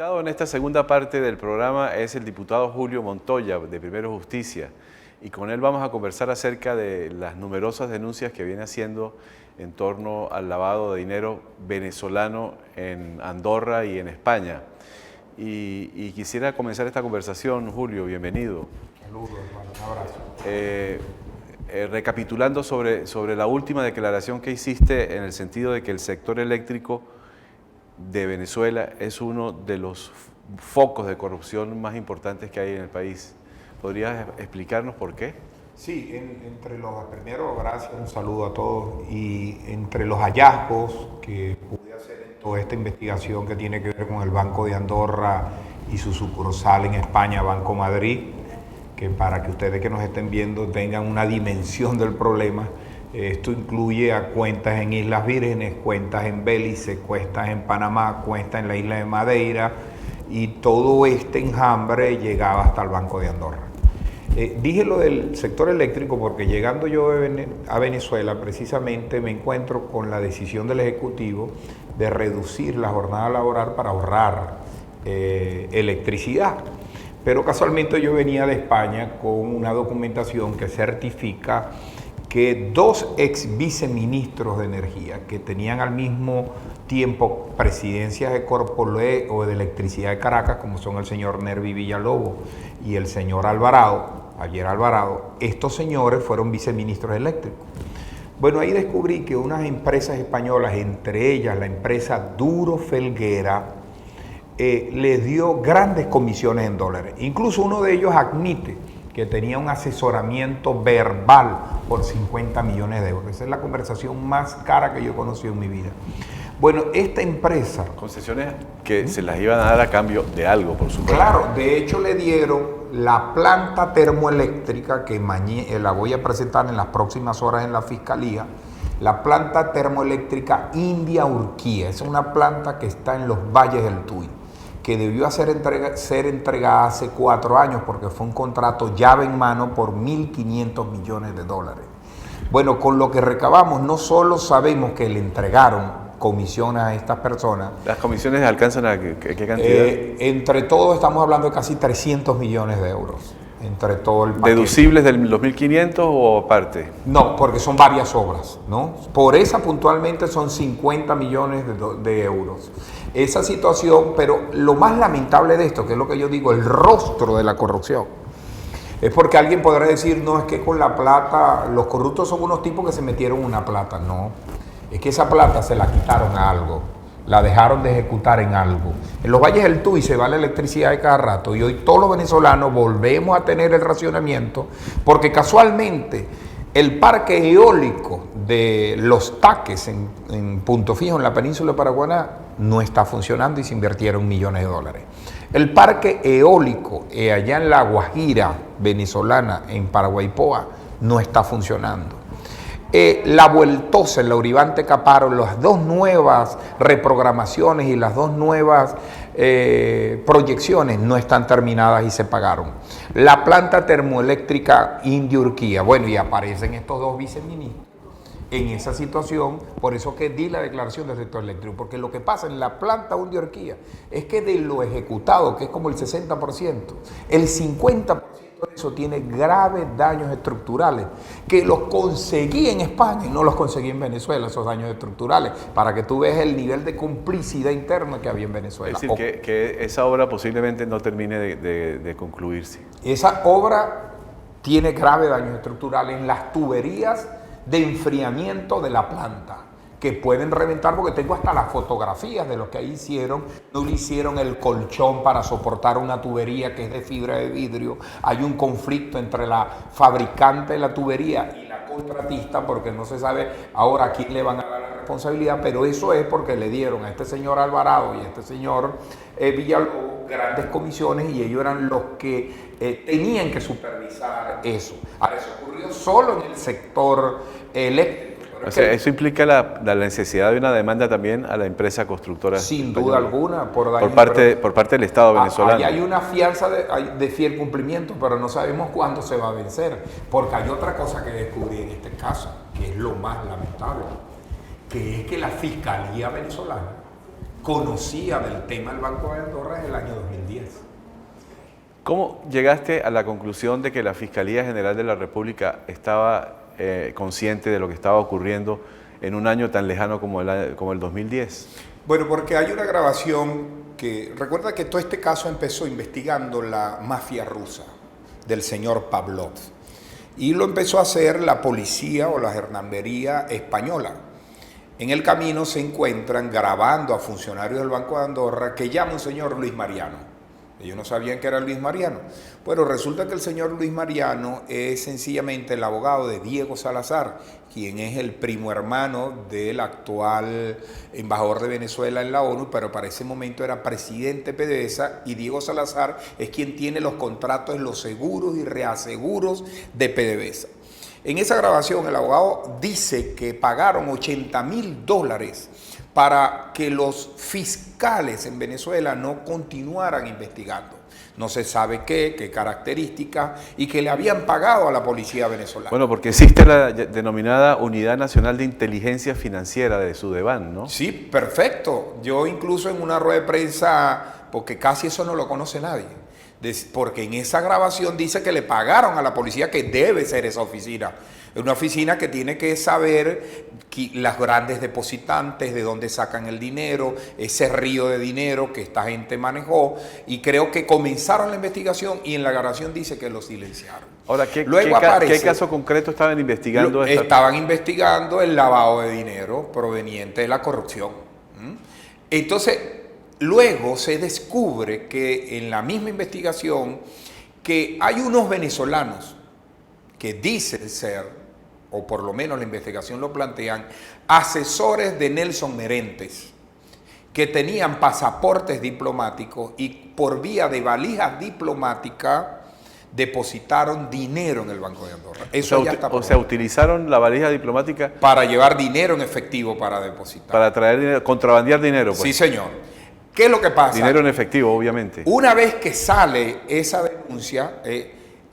invitado en esta segunda parte del programa es el diputado Julio Montoya, de Primero Justicia, y con él vamos a conversar acerca de las numerosas denuncias que viene haciendo en torno al lavado de dinero venezolano en Andorra y en España. Y quisiera comenzar esta conversación, Julio, bienvenido. Saludos, hermano, un abrazo. Recapitulando sobre la última declaración que hiciste en el sentido de que el sector eléctrico de Venezuela es uno de los focos de corrupción más importantes que hay en el país. ¿Podrías explicarnos por qué? Sí, primero, gracias, un saludo a todos. Y entre los hallazgos que pude hacer en toda esta investigación que tiene que ver con el Banco de Andorra y su sucursal en España, Banco Madrid, que para que ustedes que nos estén viendo tengan una dimensión del problema, esto incluye a cuentas en Islas Vírgenes, cuentas en Belice, cuentas en Panamá, cuentas en la isla de Madeira, y todo este enjambre llegaba hasta el Banco de Andorra. Dije lo del sector eléctrico porque llegando yo a Venezuela precisamente me encuentro con la decisión del Ejecutivo de reducir la jornada laboral para ahorrar electricidad. Pero casualmente yo venía de España con una documentación que certifica que dos ex viceministros de Energía que tenían al mismo tiempo presidencias de Corpolé o de Electricidad de Caracas, como son el señor Nervi Villalobos y el señor Javier Alvarado, estos señores fueron viceministros eléctricos. Bueno, ahí descubrí que unas empresas españolas, entre ellas la empresa Duro Felguera, les dio grandes comisiones en dólares. Incluso uno de ellos admite que tenía un asesoramiento verbal por 50 millones de euros. Esa es la conversación más cara que yo he conocido en mi vida. Bueno, esta empresa... Concesiones que se las iban a dar a cambio de algo, por supuesto. Claro, de hecho le dieron la planta termoeléctrica, que la voy a presentar en las próximas horas en la Fiscalía, la planta termoeléctrica India Urquía. Es una planta que está en los valles del Tuy, que debió ser entregada hace 4 años porque fue un contrato llave en mano por 1.500 millones de dólares. Bueno, con lo que recabamos no solo sabemos que le entregaron comisiones a estas personas. ¿Las comisiones alcanzan a qué cantidad? Entre todos estamos hablando de casi 300 millones de euros. Entre todo el paquete. ¿Deducibles de los 1.500 o aparte? No, porque son varias obras, ¿no? Por esa puntualmente son 50 millones de euros. Esa situación, pero lo más lamentable de esto, que es lo que yo digo, el rostro de la corrupción, es porque alguien podrá decir, no, es que con la plata, los corruptos son unos tipos que se metieron una plata. No, es que esa plata se la quitaron a algo, la dejaron de ejecutar en algo. En los valles del Tuy se va la electricidad de cada rato y hoy todos los venezolanos volvemos a tener el racionamiento porque casualmente el parque eólico de Los Taques en Punto Fijo, en la península de Paraguaná, no está funcionando y se invirtieron millones de dólares. El parque eólico allá en la Guajira venezolana, en Paraguaypoa, no está funcionando. La Vueltosa, el Uribante Caparo, las dos nuevas reprogramaciones y las dos nuevas proyecciones no están terminadas y se pagaron. La planta termoeléctrica India Urquía, bueno, y aparecen estos dos viceministros en esa situación, por eso que di la declaración del sector eléctrico, porque lo que pasa en la planta India Urquía es que de lo ejecutado, que es como el 60%, el 50% de eso tiene graves daños estructurales, que los conseguí en España y no los conseguí en Venezuela, esos daños estructurales, para que tú veas el nivel de complicidad interna que había en Venezuela. Es decir, que esa obra posiblemente no termine de concluirse. Esa obra tiene graves daños estructurales en las tuberías de enfriamiento de la planta, que pueden reventar, porque tengo hasta las fotografías de lo que ahí hicieron. No le hicieron el colchón para soportar una tubería que es de fibra de vidrio. Hay un conflicto entre la fabricante de la tubería y la contratista, porque no se sabe ahora a quién le van a dar la responsabilidad, pero eso es porque le dieron a este señor Alvarado y a este señor Villalobos grandes comisiones y ellos eran los que tenían que supervisar eso. Ahora, eso ocurrió solo en el sector eléctrico. O sea, eso implica la necesidad de una demanda también a la empresa constructora. Sin duda alguna. Por parte del Estado venezolano. Ahí hay una fianza de fiel cumplimiento, pero no sabemos cuándo se va a vencer. Porque hay otra cosa que descubrí en este caso, que es lo más lamentable, que es que la Fiscalía venezolana conocía del tema del Banco de Andorra en el año 2010. ¿Cómo llegaste a la conclusión de que la Fiscalía General de la República estaba consciente de lo que estaba ocurriendo en un año tan lejano como el 2010? Bueno, porque hay una grabación que... Recuerda que todo este caso empezó investigando la mafia rusa del señor Pavlov. Y lo empezó a hacer la policía o la gendarmería española. En el camino se encuentran grabando a funcionarios del Banco de Andorra que llama un señor Luis Mariano. Ellos no sabían que era Luis Mariano. Bueno, resulta que el señor Luis Mariano es sencillamente el abogado de Diego Salazar, quien es el primo hermano del actual embajador de Venezuela en la ONU, pero para ese momento era presidente PDVSA, y Diego Salazar es quien tiene los contratos en los seguros y reaseguros de PDVSA. En esa grabación el abogado dice que pagaron $80,000 para que los fiscales en Venezuela no continuaran investigando. No se sabe qué características, y que le habían pagado a la policía venezolana. Bueno, porque existe la denominada Unidad Nacional de Inteligencia Financiera de Sudeban, ¿no? Sí, perfecto. Yo incluso en una rueda de prensa, porque casi eso no lo conoce nadie, porque en esa grabación dice que le pagaron a la policía, que debe ser esa oficina. Es una oficina que tiene que saber las grandes depositantes, de dónde sacan el dinero, ese río de dinero que esta gente manejó, y creo que comenzaron la investigación y en la grabación dice que lo silenciaron. Ahora, ¿qué caso concreto estaban investigando? Estaban investigando el lavado de dinero proveniente de la corrupción. Entonces, luego se descubre que en la misma investigación que hay unos venezolanos que dicen ser, o por lo menos la investigación lo plantean, asesores de Nelson Merentes, que tenían pasaportes diplomáticos y por vía de valijas diplomáticas depositaron dinero en el Banco de Andorra. Eso ya está o sea, utilizaron la valija diplomática para llevar dinero en efectivo para depositar. Para traer dinero, contrabandear dinero. Pues. Sí, señor. ¿Qué es lo que pasa? Dinero en efectivo, obviamente. Una vez que sale esa denuncia,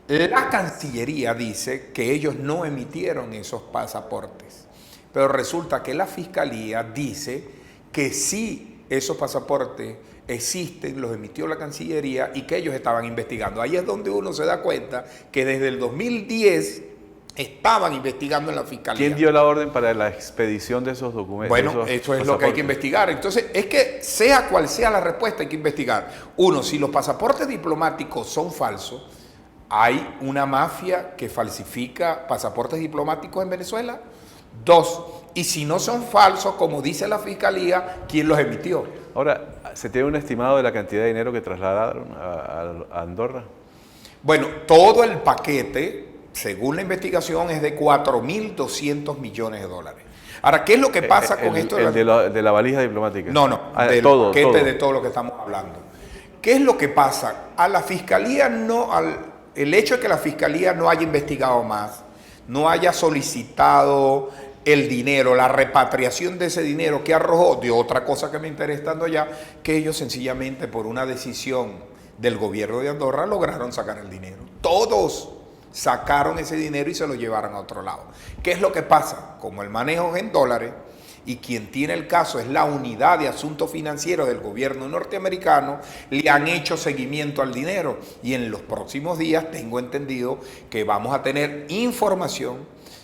la Cancillería dice que ellos no emitieron esos pasaportes, pero resulta que la Fiscalía dice que sí, esos pasaportes existen, los emitió la Cancillería y que ellos estaban investigando. Ahí es donde uno se da cuenta que desde el 2010 estaban investigando en la Fiscalía. ¿Quién dio la orden para la expedición de esos documentos? Bueno, eso es lo que hay que investigar. Entonces, es que sea cual sea la respuesta, hay que investigar. Uno, si los pasaportes diplomáticos son falsos, ¿hay una mafia que falsifica pasaportes diplomáticos en Venezuela? Dos, y si no son falsos, como dice la Fiscalía, ¿quién los emitió? Ahora, ¿se tiene un estimado de la cantidad de dinero que trasladaron a Andorra? Bueno, todo el paquete, según la investigación, es de $4.200 millones. Ahora, ¿qué es lo que pasa con esto? De la valija diplomática. No, del todo, paquete todo. de todo lo que estamos hablando. ¿Qué es lo que pasa? A la Fiscalía no... El hecho de que la Fiscalía no haya investigado más, no haya solicitado el dinero, la repatriación de ese dinero que arrojó, de otra cosa que me interesa estando ya, que ellos sencillamente por una decisión del gobierno de Andorra lograron sacar el dinero. Todos sacaron ese dinero y se lo llevaron a otro lado. ¿Qué es lo que pasa? Como el manejo es en dólares, y quien tiene el caso es la Unidad de Asuntos Financieros del gobierno norteamericano, le han hecho seguimiento al dinero y en los próximos días tengo entendido que vamos a tener información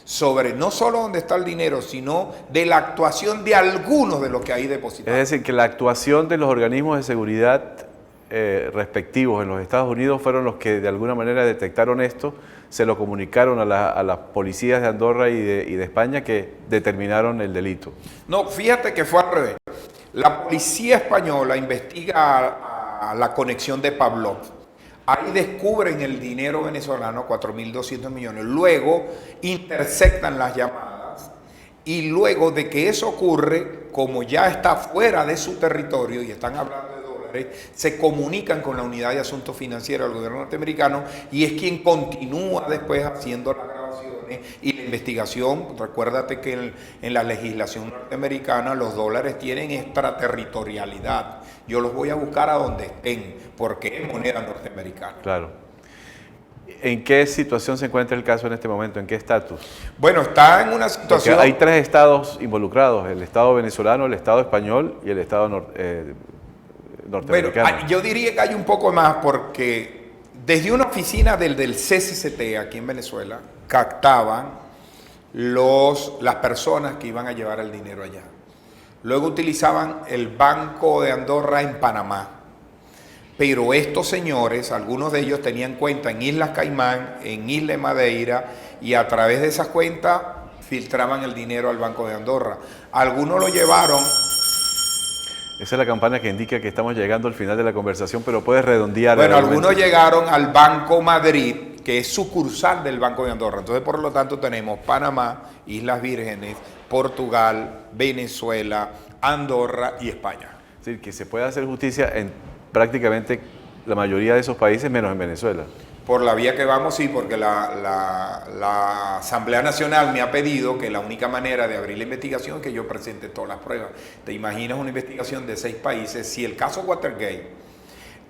sobre no solo dónde está el dinero, sino de la actuación de algunos de los que hay depositados. Es decir, que la actuación de los organismos de seguridad respectivos en los Estados Unidos fueron los que de alguna manera detectaron esto, se lo comunicaron a las policías de Andorra y de España, que determinaron el delito. No, fíjate que fue al revés. La policía española investiga a la conexión de Pavlov. Ahí descubren el dinero venezolano, 4.200 millones. Luego interceptan las llamadas y luego de que eso ocurre, como ya está fuera de su territorio y están hablando de dólares, se comunican con la Unidad de Asuntos Financieros del gobierno norteamericano y es quien continúa después haciendo las grabaciones y la investigación. Recuérdate que en la legislación norteamericana los dólares tienen extraterritorialidad. Yo los voy a buscar a donde estén, porque es moneda norteamericana. Claro. ¿En qué situación se encuentra el caso en este momento? ¿En qué estatus? Bueno, está en una situación... Porque hay 3 estados involucrados, el Estado venezolano, el Estado español y el Estado norteamericano. Bueno, yo diría que hay un poco más porque desde una oficina del CCCT aquí en Venezuela captaban las personas que iban a llevar el dinero allá. Luego utilizaban el Banco de Andorra en Panamá. Pero estos señores, algunos de ellos tenían cuenta en Islas Caimán, en Isla Madeira, y a través de esas cuentas filtraban el dinero al Banco de Andorra. Algunos lo llevaron... Esa es la campana que indica que estamos llegando al final de la conversación, pero puedes redondear. Bueno, algunos llegaron al Banco Madrid, que es sucursal del Banco de Andorra. Entonces, por lo tanto, tenemos Panamá, Islas Vírgenes, Portugal, Venezuela, Andorra y España. Es decir, que se puede hacer justicia en prácticamente la mayoría de esos países, menos en Venezuela. Por la vía que vamos, sí, porque la Asamblea Nacional me ha pedido que la única manera de abrir la investigación es que yo presente todas las pruebas. ¿Te imaginas una investigación de 6 países? Si el caso Watergate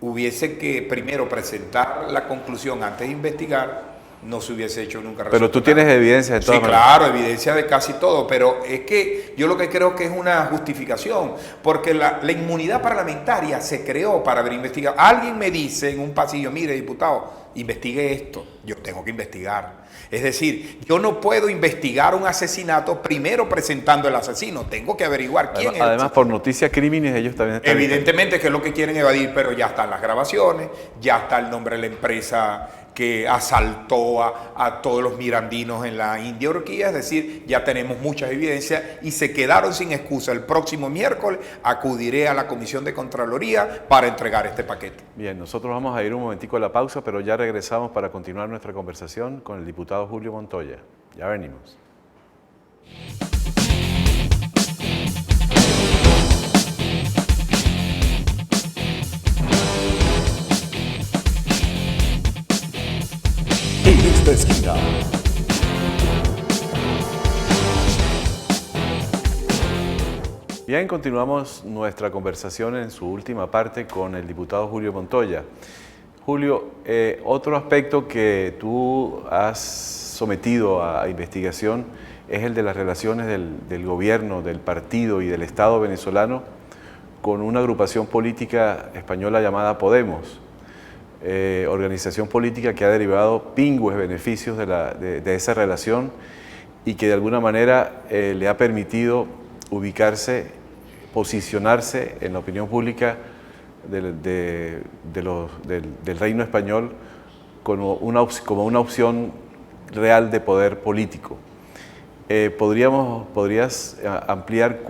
hubiese que primero presentar la conclusión antes de investigar, no se hubiese hecho nunca. Pero tú tienes evidencia de todo. Sí, claro, evidencia de casi todo, pero es que yo lo que creo que es una justificación, porque la inmunidad parlamentaria se creó para haber investigado. Alguien me dice en un pasillo, mire, diputado, investigue esto. Yo tengo que investigar. Es decir, yo no puedo investigar un asesinato primero presentando el asesino, tengo que averiguar quién es. Además, por noticias crímenes, ellos también están... Evidentemente que es lo que quieren evadir, pero ya están las grabaciones, ya está el nombre de la empresa que asaltó a todos los mirandinos en la India Urquía, es decir, ya tenemos muchas evidencias y se quedaron sin excusa. El próximo miércoles acudiré a la Comisión de Contraloría para entregar este paquete. Bien, nosotros vamos a ir un momentico a la pausa, pero ya regresamos para continuar nuestra conversación con el diputado Julio Montoya. Ya venimos. En esta esquina. Bien, continuamos nuestra conversación en su última parte con el diputado Julio Montoya. Julio, otro aspecto que tú has sometido a investigación es el de las relaciones del gobierno, del partido y del Estado venezolano con una agrupación política española llamada Podemos. Organización política que ha derivado pingües beneficios de esa relación y que de alguna manera le ha permitido ubicarse, posicionarse en la opinión pública del reino español como una opción real de poder político. ¿Podrías ampliar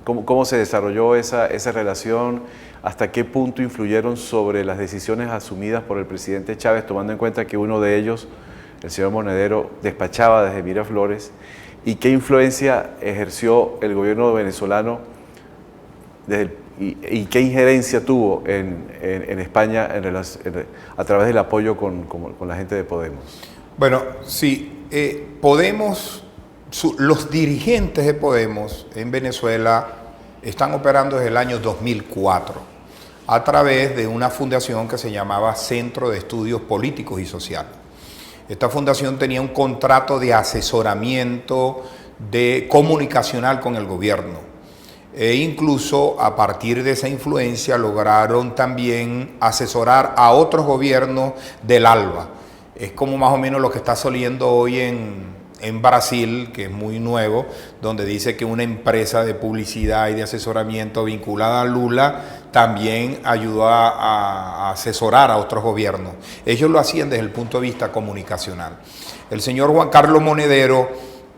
cómo se desarrolló esa relación? ¿Hasta qué punto influyeron sobre las decisiones asumidas por el presidente Chávez, tomando en cuenta que uno de ellos, el señor Monedero, despachaba desde Miraflores? ¿Y qué influencia ejerció el gobierno venezolano y qué injerencia tuvo en España a través del apoyo con la gente de Podemos? Bueno, sí, Podemos, los dirigentes de Podemos en Venezuela están operando desde el año 2004 a través de una fundación que se llamaba Centro de Estudios Políticos y Sociales. Esta fundación tenía un contrato de asesoramiento comunicacional con el gobierno e incluso a partir de esa influencia lograron también asesorar a otros gobiernos del ALBA. Es como más o menos lo que está saliendo hoy en Brasil, que es muy nuevo, donde dice que una empresa de publicidad y de asesoramiento vinculada a Lula también ayudó a asesorar a otros gobiernos. Ellos lo hacían desde el punto de vista comunicacional. El señor Juan Carlos Monedero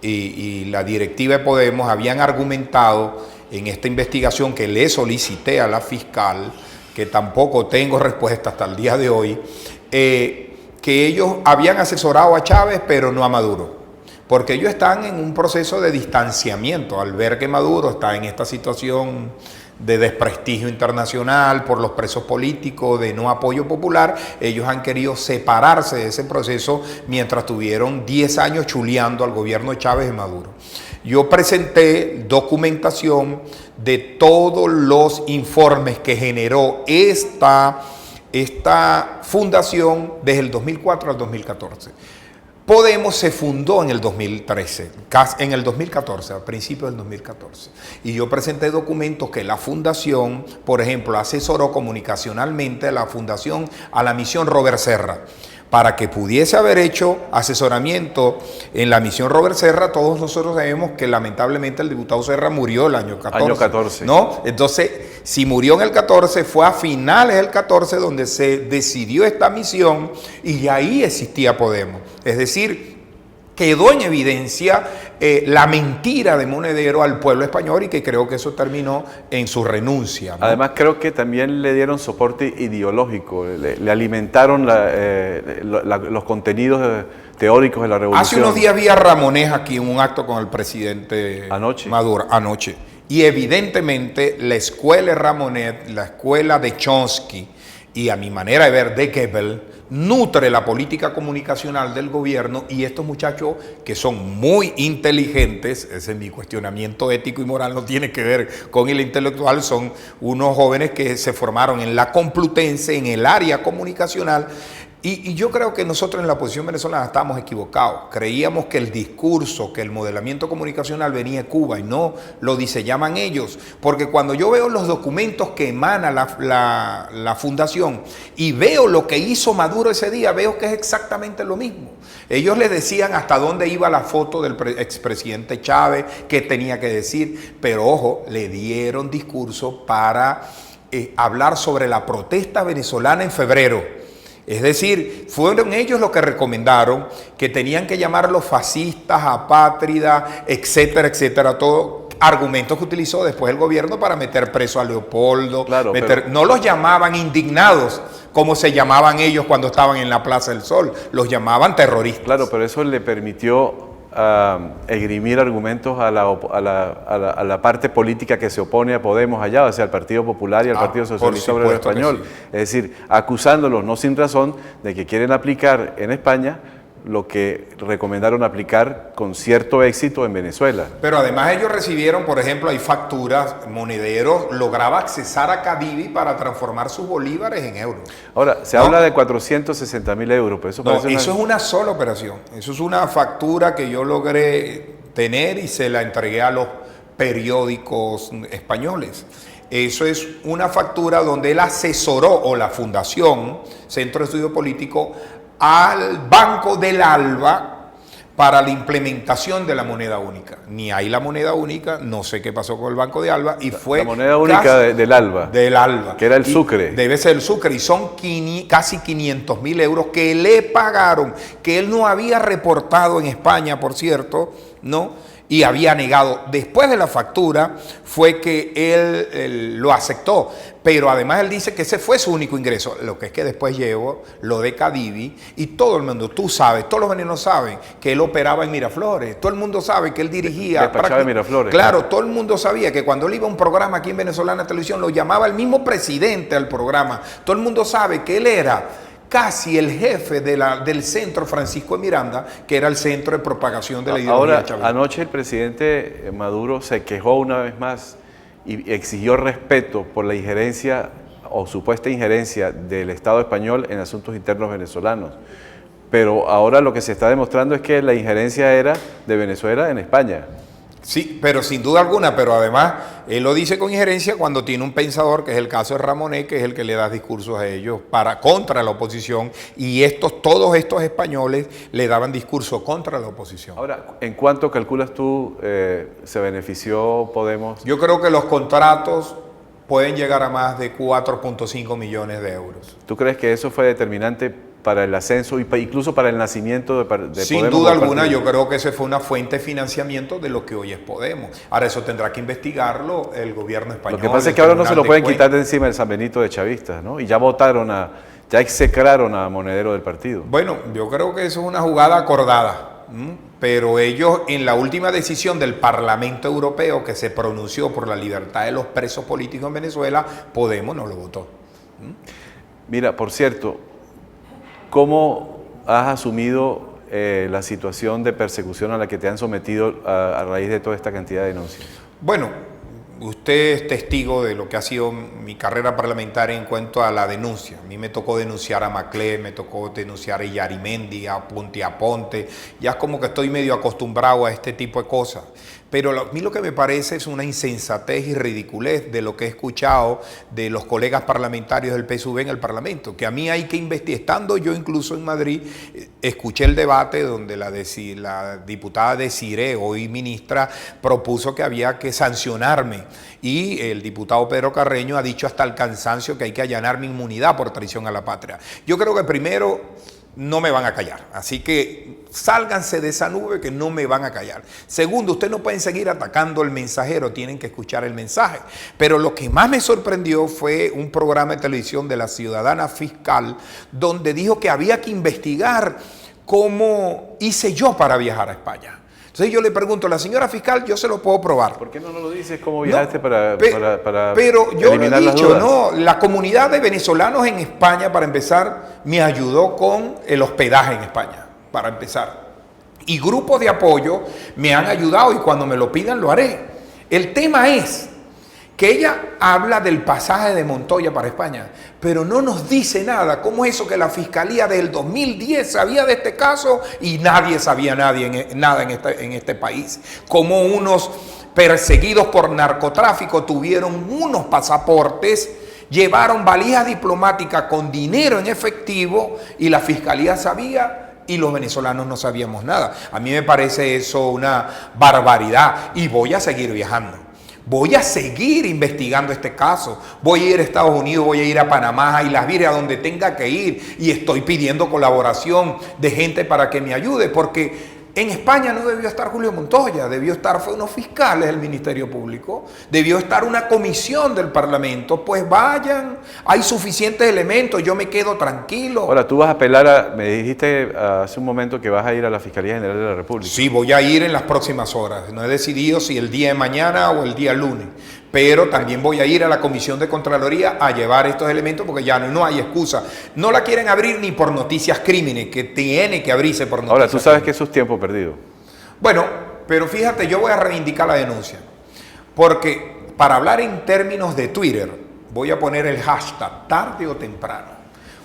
y la directiva de Podemos habían argumentado en esta investigación que le solicité a la fiscal, que tampoco tengo respuesta hasta el día de hoy, que ellos habían asesorado a Chávez pero no a Maduro, porque ellos están en un proceso de distanciamiento al ver que Maduro está en esta situación de desprestigio internacional por los presos políticos, de no apoyo popular. Ellos han querido separarse de ese proceso mientras tuvieron 10 años chuleando al gobierno de Chávez y Maduro. Yo presenté documentación de todos los informes que generó esta esta fundación desde el 2004 al 2014. Podemos se fundó en el 2013, en el 2014, a principios del 2014. Y yo presenté documentos que la fundación, por ejemplo, asesoró comunicacionalmente a la fundación, a la misión Robert Serra, para que pudiese haber hecho asesoramiento en la misión Robert Serra. Todos nosotros sabemos que lamentablemente el diputado Serra murió el año 14. Año 14. ¿No? Entonces, si murió en el 14, fue a finales del 14 donde se decidió esta misión y ahí existía Podemos. Es decir, quedó en evidencia la mentira de Monedero al pueblo español y que creo que eso terminó en su renuncia, ¿no? Además, creo que también le dieron soporte ideológico, le alimentaron los contenidos teóricos de la revolución. Hace unos días vi a Ramonés aquí en un acto con el presidente Maduro, anoche. Y evidentemente la escuela de Ramonet, la escuela de Chomsky y a mi manera de ver de Goebbels, nutre la política comunicacional del gobierno, y estos muchachos que son muy inteligentes, ese es mi cuestionamiento ético y moral, no tiene que ver con el intelectual, son unos jóvenes que se formaron en la Complutense, en el área comunicacional. Y yo creo que nosotros en la oposición venezolana estábamos equivocados. Creíamos que el discurso, que el modelamiento comunicacional venía de Cuba y no lo diseñaban ellos. Porque cuando yo veo los documentos que emana la fundación y veo lo que hizo Maduro ese día, veo que es exactamente lo mismo. Ellos le decían hasta dónde iba la foto del expresidente Chávez, qué tenía que decir, pero ojo, le dieron discurso para hablar sobre la protesta venezolana en febrero. Es decir, fueron ellos los que recomendaron que tenían que llamarlos fascistas, apátridas, etcétera, etcétera, todo argumentos que utilizó después el gobierno para meter preso a Leopoldo. Claro, no los llamaban indignados como se llamaban ellos cuando estaban en la Plaza del Sol, los llamaban terroristas. Claro, pero eso le permitió esgrimir argumentos a la parte política que se opone a Podemos allá, o sea, al Partido Popular y al Partido Socialista Obrero Español. Sí. Es decir, acusándolos, no sin razón, de que quieren aplicar en España lo que recomendaron aplicar con cierto éxito en Venezuela. Pero además ellos recibieron, por ejemplo, hay facturas, Monedero lograba accesar a Cadivi para transformar sus bolívares en euros. Ahora, se habla de 460.000 euros, pero eso parece eso es una sola operación. Eso es una factura que yo logré tener y se la entregué a los periódicos españoles. Eso es una factura donde él asesoró, o la Fundación Centro de Estudio Político, al Banco del Alba para la implementación de la moneda única. Ni hay la moneda única, no sé qué pasó con el Banco de Alba, y fue la moneda única del Alba. Del Alba. Que era el sucre. Debe ser el sucre, y son casi 500.000 euros que le pagaron, que él no había reportado en España, por cierto, ¿no? Y había negado. Después de la factura fue que él lo aceptó, pero además él dice que ese fue su único ingreso. Lo que es que después llevo lo de Cadivi y todo el mundo, tú sabes, todos los venezolanos saben que él operaba en Miraflores, todo el mundo sabe que él dirigía. Despachaba en Miraflores. Claro, todo el mundo sabía que cuando él iba a un programa aquí en Venezolana Televisión lo llamaba el mismo presidente al programa. Todo el mundo sabe que él era casi el jefe del centro Francisco de Miranda, que era el centro de propagación de la ideología chavista. Ahora, anoche el presidente Maduro se quejó una vez más y exigió respeto por la injerencia o supuesta injerencia del Estado español en asuntos internos venezolanos. Pero ahora lo que se está demostrando es que la injerencia era de Venezuela en España. Sí, pero sin duda alguna, pero además él lo dice con injerencia cuando tiene un pensador, que es el caso de Ramonet, que es el que le da discursos a ellos contra la oposición, y todos estos españoles le daban discursos contra la oposición. Ahora, ¿en cuánto calculas tú se benefició Podemos? Yo creo que los contratos pueden llegar a más de 4.5 millones de euros. ¿Tú crees que eso fue determinante para el ascenso y incluso para el nacimiento de Podemos? Sin duda alguna, yo creo que esa fue una fuente de financiamiento de lo que hoy es Podemos. Ahora eso tendrá que investigarlo el gobierno español. Lo que pasa es que ahora no se lo pueden quitar de encima el San Benito de chavistas, ¿no? Y ya ya execraron a Monedero del partido. Bueno, yo creo que eso es una jugada acordada, pero ellos en la última decisión del Parlamento Europeo que se pronunció por la libertad de los presos políticos en Venezuela, Podemos no lo votó. Mira, por cierto, ¿cómo has asumido la situación de persecución a la que te han sometido a raíz de toda esta cantidad de denuncias? Bueno, usted es testigo de lo que ha sido mi carrera parlamentaria en cuanto a la denuncia. A mí me tocó denunciar a Maclé, me tocó denunciar a Yarimendi, a Ponte. Ya es como que estoy medio acostumbrado a este tipo de cosas. Pero a mí lo que me parece es una insensatez y ridiculez de lo que he escuchado de los colegas parlamentarios del PSUV en el Parlamento, que a mí hay que investigar. Estando yo incluso en Madrid, escuché el debate donde la diputada Desiré, hoy ministra, propuso que había que sancionarme. Y el diputado Pedro Carreño ha dicho hasta el cansancio que hay que allanar mi inmunidad por traición a la patria. Yo creo que primero no me van a callar, así que sálganse de esa nube que no me van a callar. Segundo, ustedes no pueden seguir atacando al mensajero, tienen que escuchar el mensaje. Pero lo que más me sorprendió fue un programa de televisión de la ciudadana fiscal donde dijo que había que investigar cómo hice yo para viajar a España. Entonces yo le pregunto, la señora fiscal, yo se lo puedo probar. ¿Por qué no nos lo dices cómo viajaste para pero yo le he eliminar las dicho, dudas? no, la comunidad de venezolanos en España, para empezar, me ayudó con el hospedaje en España, para empezar. Y grupos de apoyo me han ayudado y cuando me lo pidan lo haré. El tema es que ella habla del pasaje de Montoya para España, pero no nos dice nada. ¿Cómo es eso que la Fiscalía del 2010 sabía de este caso y nadie sabía nada en este país? Como unos perseguidos por narcotráfico tuvieron unos pasaportes, llevaron valijas diplomáticas con dinero en efectivo y la Fiscalía sabía y los venezolanos no sabíamos nada. A mí me parece eso una barbaridad y voy a seguir viajando. Voy a seguir investigando este caso. Voy a ir a Estados Unidos, voy a ir a Panamá, a Islas Vírgenes, a donde tenga que ir. Y estoy pidiendo colaboración de gente para que me ayude, porque en España no debió estar Julio Montoya, debió estar fue unos fiscales del Ministerio Público, debió estar una comisión del Parlamento. Pues vayan, hay suficientes elementos, yo me quedo tranquilo. Ahora, tú vas a apelar me dijiste hace un momento que vas a ir a la Fiscalía General de la República. Sí, voy a ir en las próximas horas. No he decidido si el día de mañana o el día lunes. Pero también voy a ir a la Comisión de Contraloría a llevar estos elementos porque ya no hay excusa. No la quieren abrir ni por noticias crímenes, que tiene que abrirse por noticias. Ahora, tú sabes que eso es tiempo perdido. Bueno, pero fíjate, yo voy a reivindicar la denuncia. Porque para hablar en términos de Twitter, voy a poner el hashtag tarde o temprano.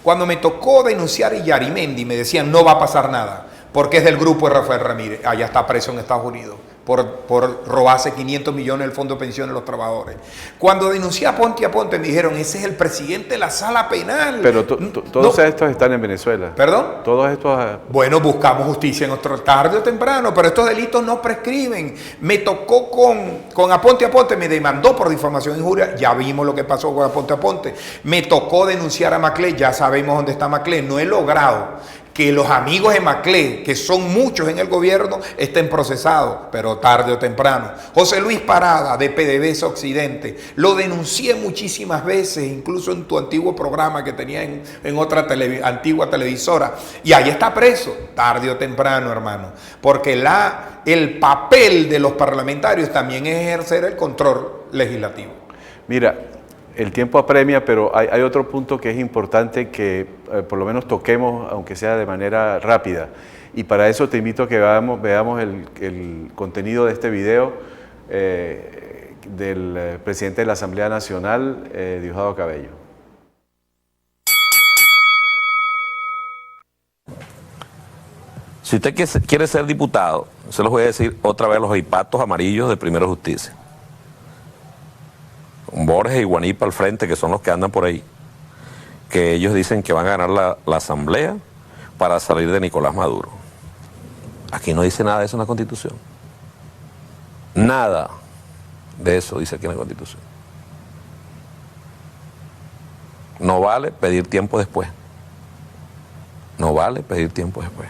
Cuando me tocó denunciar a Yarimendi, me decían no va a pasar nada, porque es del grupo de Rafael Ramírez. Allá está preso en Estados Unidos. Por robarse 500 millones del Fondo de Pensiones de los Trabajadores. Cuando denuncié a Ponte, me dijeron, ese es el presidente de la sala penal. Pero todos estos están en Venezuela. ¿Perdón? Todos estos... Bueno, buscamos justicia en otro tarde o temprano, pero estos delitos no prescriben. Me tocó con Aponte, me demandó por difamación e injuria, ya vimos lo que pasó con Aponte. Me tocó denunciar a Maclé, ya sabemos dónde está Maclé. No he logrado que los amigos de Maclé, que son muchos en el gobierno, estén procesados, pero tarde o temprano. José Luis Parada, de PDVSA Occidente, lo denuncié muchísimas veces, incluso en tu antiguo programa que tenía en otra antigua televisora, y ahí está preso, tarde o temprano, hermano, porque el papel de los parlamentarios también es ejercer el control legislativo. Mira, el tiempo apremia, pero hay otro punto que es importante que por lo menos toquemos, aunque sea de manera rápida. Y para eso te invito a que veamos el contenido de este video del presidente de la Asamblea Nacional, Diosdado Cabello. Si usted quiere ser diputado, se los voy a decir otra vez los hipatos amarillos de Primero Justicia. Borges y Guanipa al frente, que son los que andan por ahí, que ellos dicen que van a ganar la asamblea para salir de Nicolás Maduro. Aquí no dice nada de eso en la Constitución. Nada de eso dice aquí en la Constitución. No vale pedir tiempo después. No vale pedir tiempo después.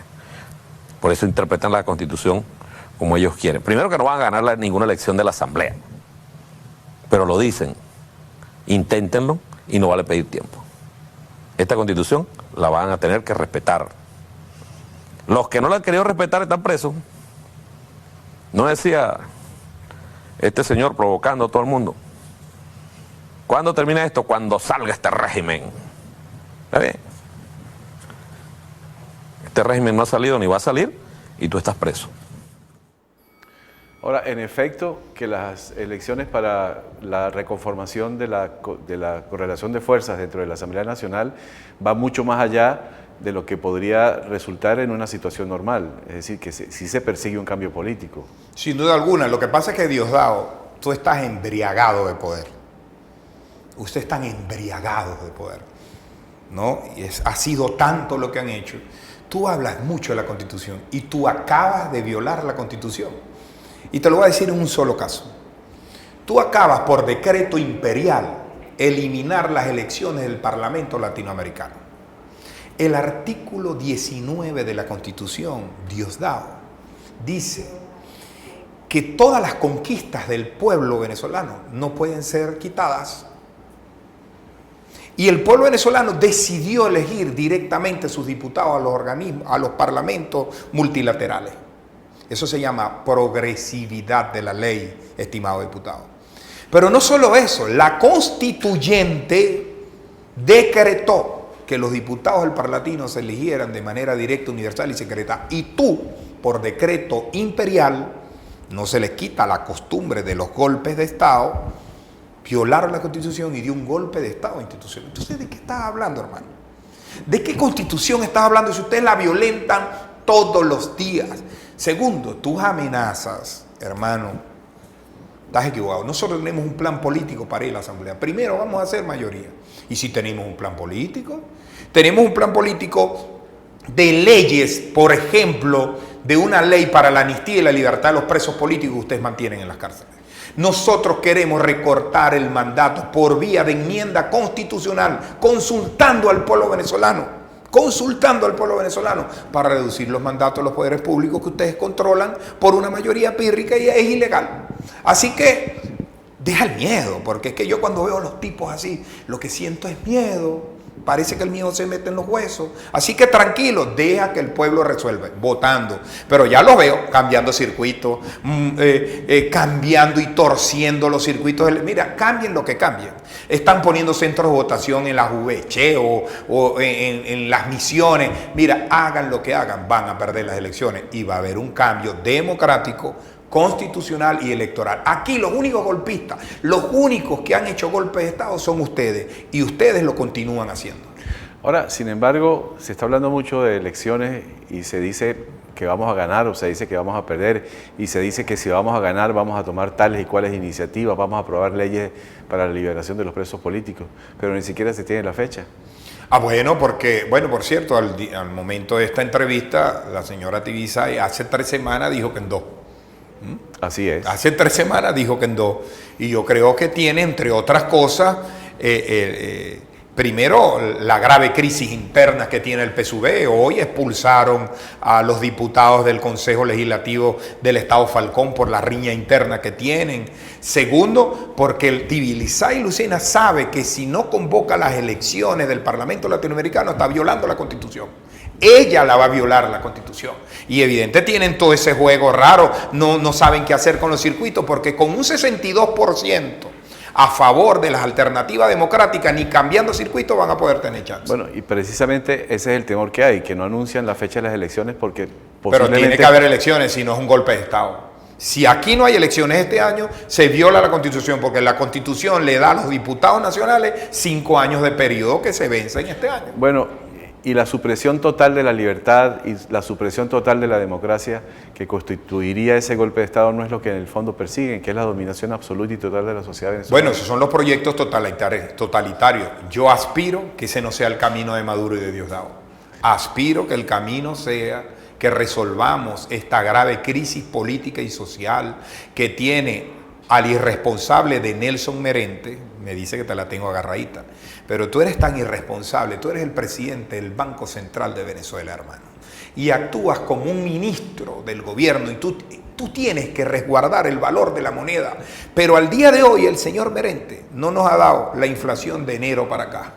Por eso interpretan la Constitución como ellos quieren. Primero, que no van a ganar ninguna elección de la asamblea. Pero lo dicen, inténtenlo y no vale pedir tiempo. Esta Constitución la van a tener que respetar. Los que no la han querido respetar están presos. No decía este señor provocando a todo el mundo. ¿Cuándo termina esto? Cuando salga este régimen. ¿Está bien? Este régimen no ha salido ni va a salir y tú estás preso. Ahora, en efecto, que las elecciones para la reconformación de la correlación de fuerzas dentro de la Asamblea Nacional va mucho más allá de lo que podría resultar en una situación normal. Es decir, que sí se persigue un cambio político. Sin duda alguna. Lo que pasa es que, Diosdado, tú estás embriagado de poder. Ustedes están embriagados de poder, ¿no? Y ha sido tanto lo que han hecho. Tú hablas mucho de la Constitución y tú acabas de violar la Constitución. Y te lo voy a decir en un solo caso. Tú acabas por decreto imperial eliminar las elecciones del Parlamento latinoamericano. El artículo 19 de la Constitución, Diosdado, dice que todas las conquistas del pueblo venezolano no pueden ser quitadas. Y el pueblo venezolano decidió elegir directamente sus diputados a los organismos, a los parlamentos multilaterales. Eso se llama progresividad de la ley, estimado diputado. Pero no solo eso, la constituyente decretó que los diputados del Parlamentino se eligieran de manera directa, universal y secreta. Y tú, por decreto imperial, no se les quita la costumbre de los golpes de Estado, violaron la Constitución y dio un golpe de Estado institucional. Entonces, ¿de qué estás hablando, hermano? ¿De qué Constitución estás hablando si ustedes la violentan todos los días? Segundo, tus amenazas, hermano, estás equivocado. Nosotros tenemos un plan político para ir a la Asamblea. Primero vamos a hacer mayoría. Y si tenemos un plan político, tenemos un plan político de leyes, por ejemplo, de una ley para la amnistía y la libertad de los presos políticos que ustedes mantienen en las cárceles. Nosotros queremos recortar el mandato por vía de enmienda constitucional, consultando al pueblo venezolano para reducir los mandatos de los poderes públicos que ustedes controlan por una mayoría pírrica y es ilegal. Así que deja el miedo, porque es que yo cuando veo a los tipos así, lo que siento es miedo. Parece que el miedo se mete en los huesos. Así que tranquilo, deja que el pueblo resuelva, votando. Pero ya lo veo cambiando circuitos, cambiando y torciendo los circuitos. Mira, cambien lo que cambien. Están poniendo centros de votación en las VC o en las misiones. Mira, hagan lo que hagan, van a perder las elecciones y va a haber un cambio democrático, constitucional y electoral. Aquí los únicos golpistas, los únicos que han hecho golpes de Estado son ustedes y ustedes lo continúan haciendo. Ahora, sin embargo, se está hablando mucho de elecciones y se dice que vamos a ganar o se dice que vamos a perder y se dice que si vamos a ganar vamos a tomar tales y cuales iniciativas, vamos a aprobar leyes para la liberación de los presos políticos, pero ni siquiera se tiene la fecha. Bueno, porque, por cierto, al momento de esta entrevista, la señora Tibisay hace 3 semanas dijo que en 2. Así es. Hace 3 semanas dijo que en 2. Y yo creo que tiene, entre otras cosas, primero la grave crisis interna que tiene el PSUV. Hoy expulsaron a los diputados del Consejo Legislativo del Estado Falcón por la riña interna que tienen. Segundo, porque el Tibisay Lucena sabe que si no convoca las elecciones del Parlamento Latinoamericano está violando la Constitución. Ella la va a violar la Constitución. Y evidente tienen todo ese juego raro, no saben qué hacer con los circuitos, porque con un 62% a favor de las alternativas democráticas, ni cambiando circuitos van a poder tener chance. Bueno, y precisamente ese es el temor que hay, que no anuncian la fecha de las elecciones porque Pero tiene que haber elecciones, si no es un golpe de Estado. Si aquí no hay elecciones este año, se viola la Constitución, porque la Constitución le da a los diputados nacionales 5 años de periodo que se vencen este año. Bueno, y la supresión total de la libertad y la supresión total de la democracia que constituiría ese golpe de Estado no es lo que en el fondo persiguen, que es la dominación absoluta y total de la sociedad venezolana. Bueno, esos son los proyectos totalitarios. Yo aspiro que ese no sea el camino de Maduro y de Diosdado. Aspiro que el camino sea que resolvamos esta grave crisis política y social que tiene al irresponsable de Nelson Merente. Me dice que te la tengo agarradita. Pero tú eres tan irresponsable, tú eres el presidente del Banco Central de Venezuela, hermano. Y actúas como un ministro del gobierno y tú tienes que resguardar el valor de la moneda. Pero al día de hoy el señor Merente no nos ha dado la inflación de enero para acá.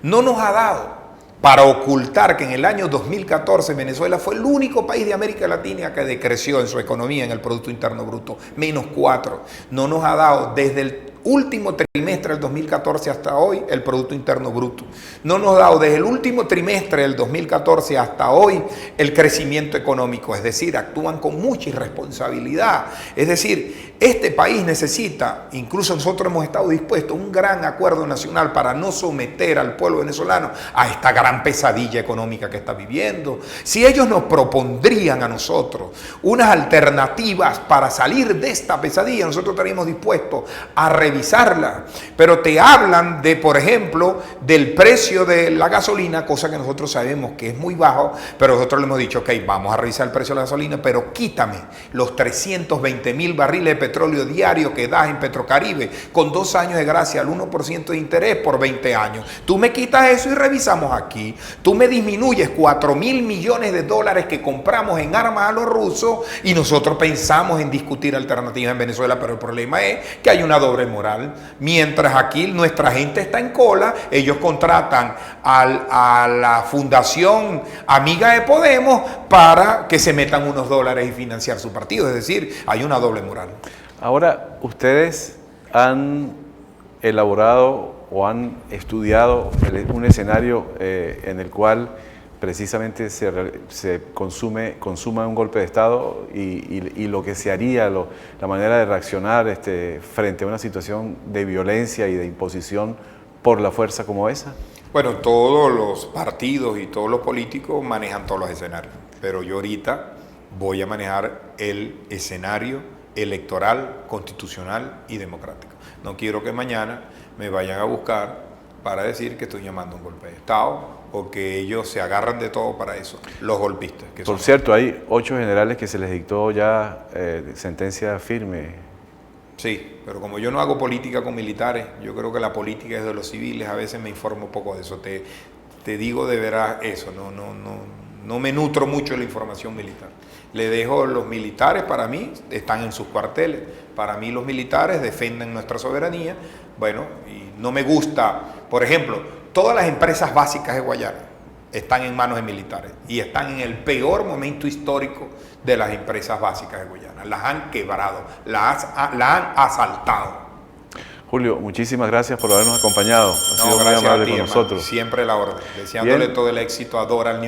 No nos ha dado para ocultar que en el año 2014 Venezuela fue el único país de América Latina que decreció en su economía, en el Producto Interno Bruto, -4. No nos ha dado desde el último trimestre del 2014 hasta hoy el Producto Interno Bruto. No nos ha dado desde el último trimestre del 2014 hasta hoy el crecimiento económico, es decir, actúan con mucha irresponsabilidad. Es decir, este país necesita, incluso nosotros hemos estado dispuestos a un gran acuerdo nacional para no someter al pueblo venezolano a esta gran pesadilla económica que está viviendo. Si ellos nos propondrían a nosotros unas alternativas para salir de esta pesadilla, nosotros estaríamos dispuestos a revisarla, pero te hablan de, por ejemplo, del precio de la gasolina, cosa que nosotros sabemos que es muy bajo, pero nosotros le hemos dicho, ok, vamos a revisar el precio de la gasolina, pero quítame los 320.000 barriles de petróleo diario que das en Petrocaribe, con 2 años de gracia al 1% de interés por 20 años. Tú me quitas eso y revisamos aquí. Tú me disminuyes 4.000 millones de dólares que compramos en armas a los rusos y nosotros pensamos en discutir alternativas en Venezuela, pero el problema es que hay una doble moral. Mientras aquí nuestra gente está en cola, ellos contratan a la Fundación Amiga de Podemos para que se metan unos dólares y financiar su partido. Es decir, hay una doble moral. Ahora, ustedes han elaborado o han estudiado un escenario en el cual precisamente se consuma un golpe de Estado y lo que se haría, la manera de reaccionar frente a una situación de violencia y de imposición por la fuerza como esa? Bueno, todos los partidos y todos los políticos manejan todos los escenarios, pero yo ahorita voy a manejar el escenario electoral, constitucional y democrático. No quiero que mañana me vayan a buscar para decir que estoy llamando a un golpe de Estado o que ellos se agarran de todo para eso, los golpistas. Que Por cierto, hay 8 generales que se les dictó ya sentencia firme. Sí, pero como yo no hago política con militares, yo creo que la política es de los civiles, a veces me informo un poco de eso. Te digo de veras eso, no me nutro mucho de la información militar. Le dejo los militares, para mí, están en sus cuarteles. Para mí los militares defienden nuestra soberanía. Bueno, y no me gusta, por ejemplo, todas las empresas básicas de Guayana están en manos de militares y están en el peor momento histórico de las empresas básicas de Guayana. Las han quebrado, las han asaltado. Julio, muchísimas gracias por habernos acompañado. Ha sido muy amable con nosotros. Siempre la orden. Deseándole todo el éxito a Dora,